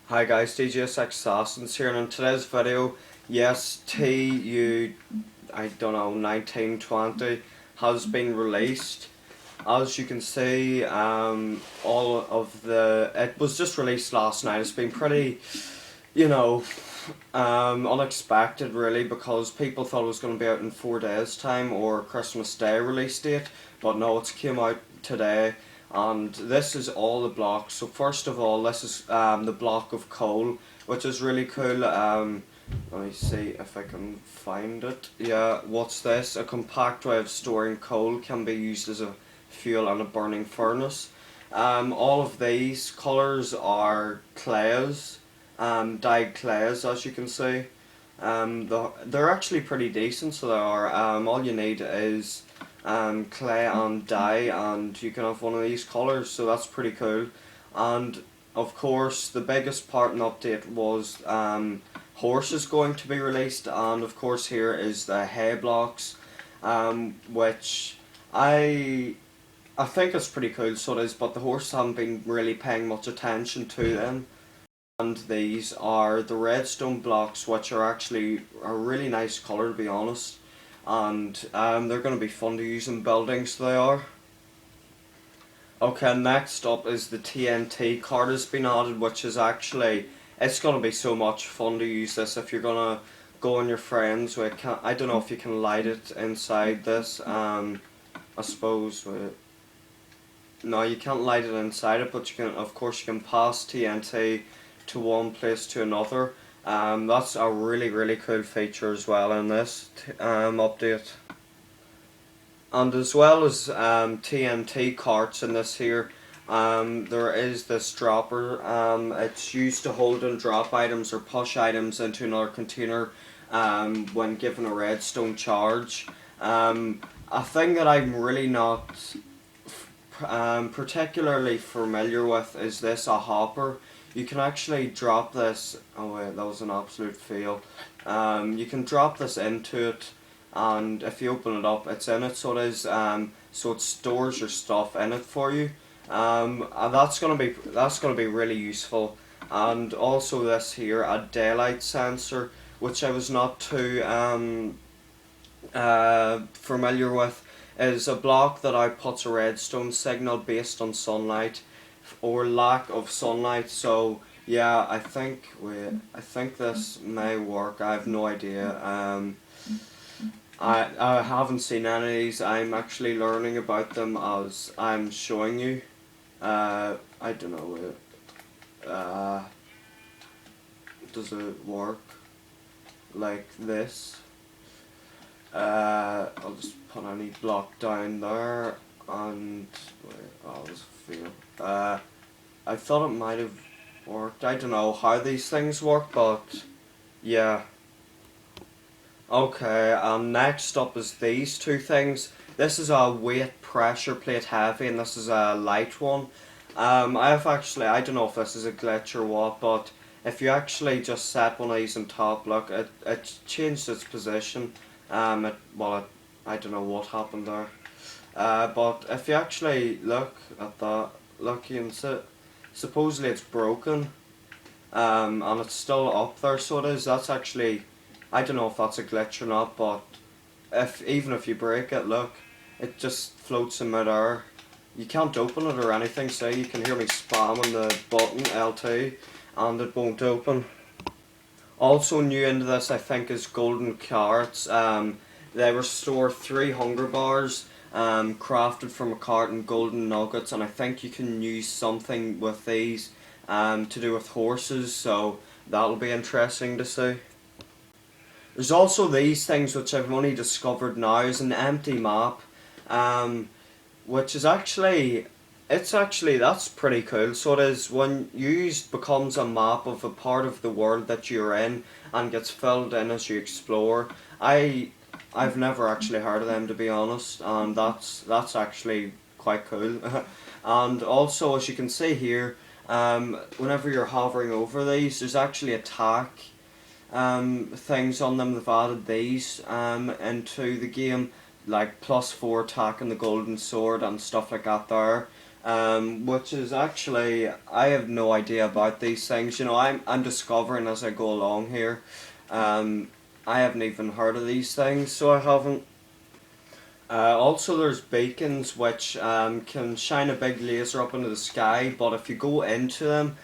Hi guys, DJ6 Assassins here, and in today's video, yes, TU, I don't know, 1920 has been released. As you can see, it was just released last night. It's been pretty, you know, unexpected really, because people thought it was going to be out in 4 days time or Christmas Day release date, but no, it's came out today. And this is all the blocks. So first of all, this is the block of coal, which is really cool. Let me see if I can find it. Yeah, what's this? A compact way of storing coal, can be used as a fuel in a burning furnace. All of these colours are clays, dyed clays, as you can see. They're actually pretty decent, so they are. All you need is clay and dye, and you can have one of these colours, so that's pretty cool. And of course, the biggest part and update was horse is going to be released, and of course here is the hay blocks, which I think it's pretty cool, so it is, but the horse haven't been really paying much attention to them. And these are the redstone blocks, which are actually a really nice colour, to be honest. And they're going to be fun to use in buildings, they are. Okay, next up is the TNT card has been added, which is actually, it's going to be so much fun to use this if you're going to go on your friends with, I don't know if you can light it inside this, I suppose, no, you can't light it inside it, but you can, of course, you can pass TNT to one place to another. That's a really cool feature as well in this update. And as well as TNT carts in this here, there is this dropper. It's used to hold and drop items or push items into another container when given a redstone charge. A thing that I'm really not particularly familiar with is this, a hopper. You can actually drop this, oh wait, that was an absolute fail. You can drop this into it, and if you open it up, it's in it, so it is, so it stores your stuff in it for you. And that's gonna be really useful. And also this here, a daylight sensor, which I was not too familiar with, is a block that outputs a redstone signal based on sunlight or lack of sunlight. So yeah, I think this may work. I have no idea. I haven't seen any of these. I'm actually learning about them as I'm showing you. I don't know. Does it work like this? I'll just put any block down there, and wait, oh, this fail. I thought it might have worked. I don't know how these things work, but yeah. Okay, next up is these two things. This is a weight pressure plate heavy, and this is a light one. I don't know if this is a glitch or what, but if you actually just set one of these on top, look, it changed its position. I don't know what happened there. But if you actually look at that, look, you can see, supposedly it's broken, and it's still up there, so it is. That's actually, I don't know if that's a glitch or not, but even if you break it, look, it just floats in midair. You can't open it or anything, so you can hear me spamming the button LT, and it won't open. Also new into this, I think, is golden carrots. They restore 3 hunger bars, crafted from a carton golden nuggets, and I think you can use something with these to do with horses, so that'll be interesting to see. There's also these things which I've only discovered now, is an empty map, which is actually, that's pretty cool. So it is, when used, becomes a map of a part of the world that you're in and gets filled in as you explore. I've never actually heard of them, to be honest, and that's actually quite cool. And also, as you can see here, whenever you're hovering over these, there's actually attack things on them. They've added these into the game, like +4 attack and the golden sword and stuff like that there. which is actually, I have no idea about these things. You know, I'm discovering as I go along here. I haven't even heard of these things, so I haven't. Also, there's beacons which can shine a big laser up into the sky, but if you go into them,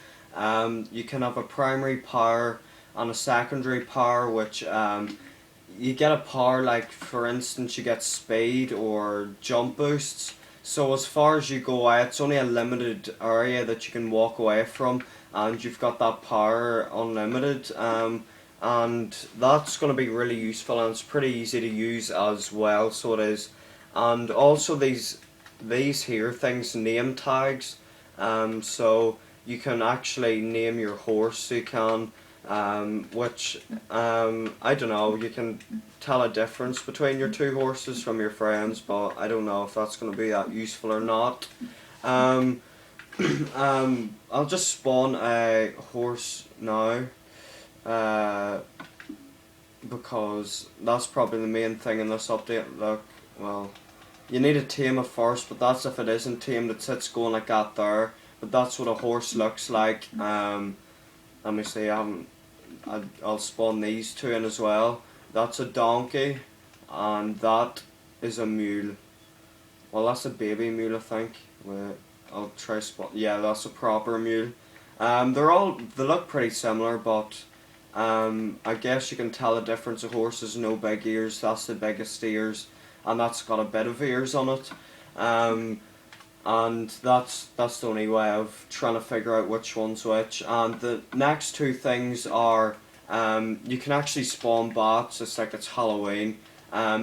you can have a primary power and a secondary power, which you get a power like, for instance, you get speed or jump boosts. So as far as you go away, it's only a limited area that you can walk away from, and you've got that power unlimited. And that's going to be really useful, and it's pretty easy to use as well. So it is, and also these here things, name tags. So you can actually name your horse. So you can, which I don't know. You can tell a difference between your two horses from your friends, but I don't know if that's going to be that useful or not. Um, I'll just spawn a horse now, uh, because that's probably the main thing in this update. Look, well, you need to tame it first, but that's if it isn't tamed. It sits going like that there. But that's what a horse looks like. Let me see. I'll spawn these two in as well. That's a donkey, and that is a mule. Well, that's a baby mule, I think. Wait, I'll try spot. Yeah, that's a proper mule. They look pretty similar, but I guess you can tell the difference. A horse has no big ears. That's the biggest ears, and that's got a bit of ears on it. And that's the only way of trying to figure out which one's which. And the next two things are, you can actually spawn bats. It's like it's Halloween.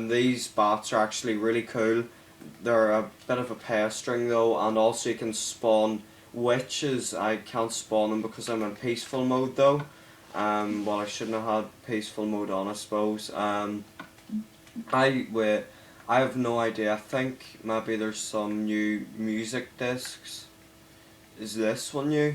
These bats are actually really cool. They're a bit of a pestering though, and also you can spawn witches. I can't spawn them because I'm in peaceful mode though. Well, I shouldn't have had peaceful mode on, I suppose. I have no idea. I think maybe there's some new music discs. Is this one new?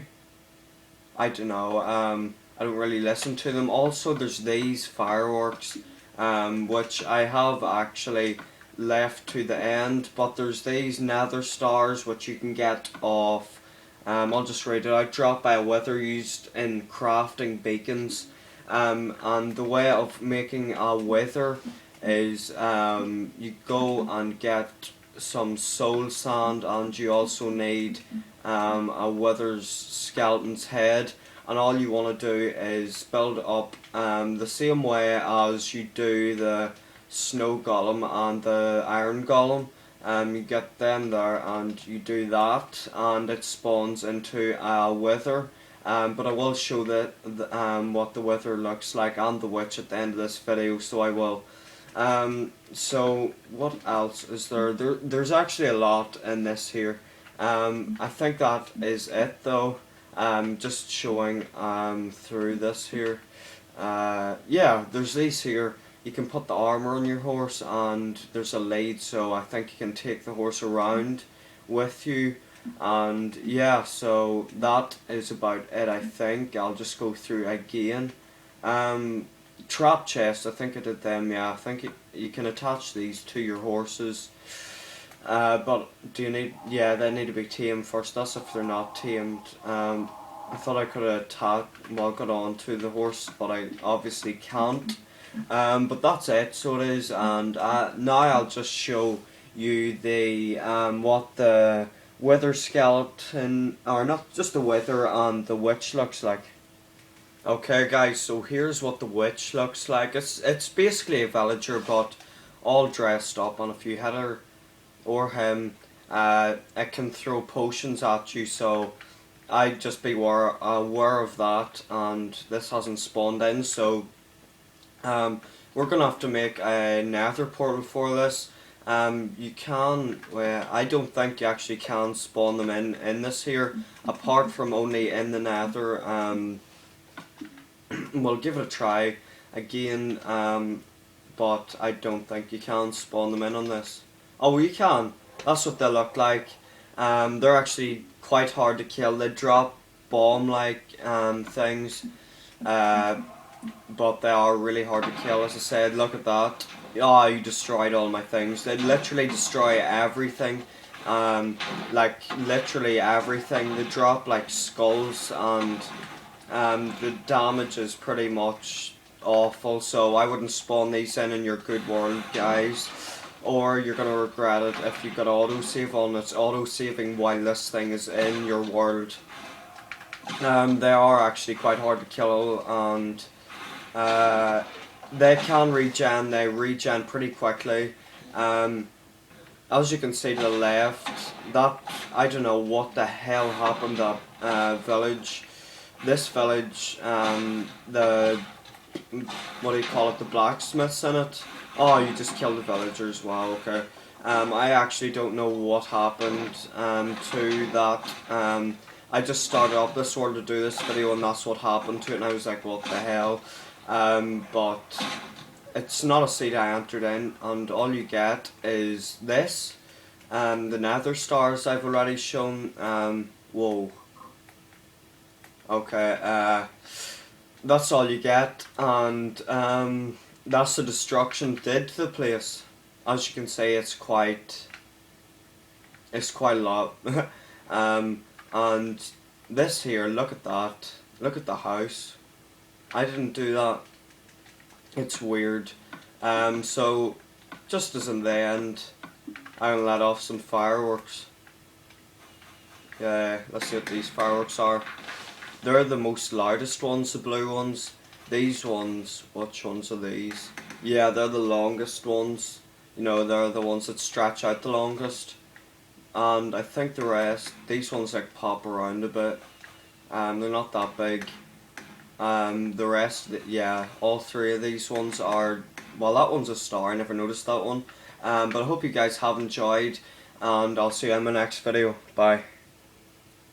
I don't know. I don't really listen to them. Also, there's these fireworks, which I have actually left to the end. But there's these nether stars which you can get off. I'll just read it out. Dropped by a wither used in crafting beacons. And the way of making a wither is you go and get some soul sand, and you also need a wither's skeleton's head, and all you want to do is build up the same way as you do the snow golem and the iron golem. You get them there and you do that, and it spawns into a wither. But I will show what the wither looks like and the witch at the end of this video, so I will. So what else is there? There's actually a lot in this here. I think that is it though. Just showing through this here. Yeah, there's these here. You can put the armor on your horse, and there's a lead, so I think you can take the horse around with you. And yeah, so that is about it, I think. I'll just go through again. Trap chests, I think I did them, yeah. I think you can attach these to your horses. But do you need, yeah, they need to be tamed first. That's if they're not tamed. I thought I could have got on to the horse, but I obviously can't. But that's it, so it is, and now I'll just show you the what the wither skeleton, or not just the wither, and the witch looks like. Okay guys, so here's what the witch looks like. It's basically a villager, but all dressed up, and if you hit her or him, it can throw potions at you, so I'd just be aware of that. And this hasn't spawned in, so we're gonna have to make a nether portal for this. You can, well, I don't think you actually can spawn them in this here, apart from only in the nether. We'll give it a try again, but I don't think you can spawn them in on this. Oh, you can. That's what they look like. They're actually quite hard to kill. They drop bomb-like things, but they are really hard to kill. As I said, look at that. Oh, you destroyed all my things. They literally destroy everything. like literally everything they drop, like skulls, and the damage is pretty much awful. So I wouldn't spawn these in your good world, guys, or you're gonna regret it if you got autosave on. It's auto-saving while this thing is in your world. They are actually quite hard to kill, and they can regen. They regen pretty quickly. As you can see to the left, that, I don't know what the hell happened to that village. This village, the, what do you call it, the blacksmiths in it. Oh, you just killed the villagers, wow, okay. I actually don't know what happened to that. I just started up this world to do this video, and that's what happened to it, and I was like, what the hell. But it's not a seed I entered in, and all you get is this. The nether stars I've already shown. Whoa. Okay, that's all you get, and that's the destruction did to the place. As you can see, it's quite a lot. And this here, look at that. Look at the house. I didn't do that. It's weird. So, just as in the end, I'm gonna let off some fireworks. Yeah, let's see what these fireworks are. They're the most loudest ones, the blue ones. These ones, which ones are these? Yeah, they're the longest ones. You know, they're the ones that stretch out the longest. And I think the rest, these ones like pop around a bit. They're not that big. The rest, yeah, all three of these ones are, well, that one's a star, I never noticed that one. But I hope you guys have enjoyed, and I'll see you in my next video. Bye.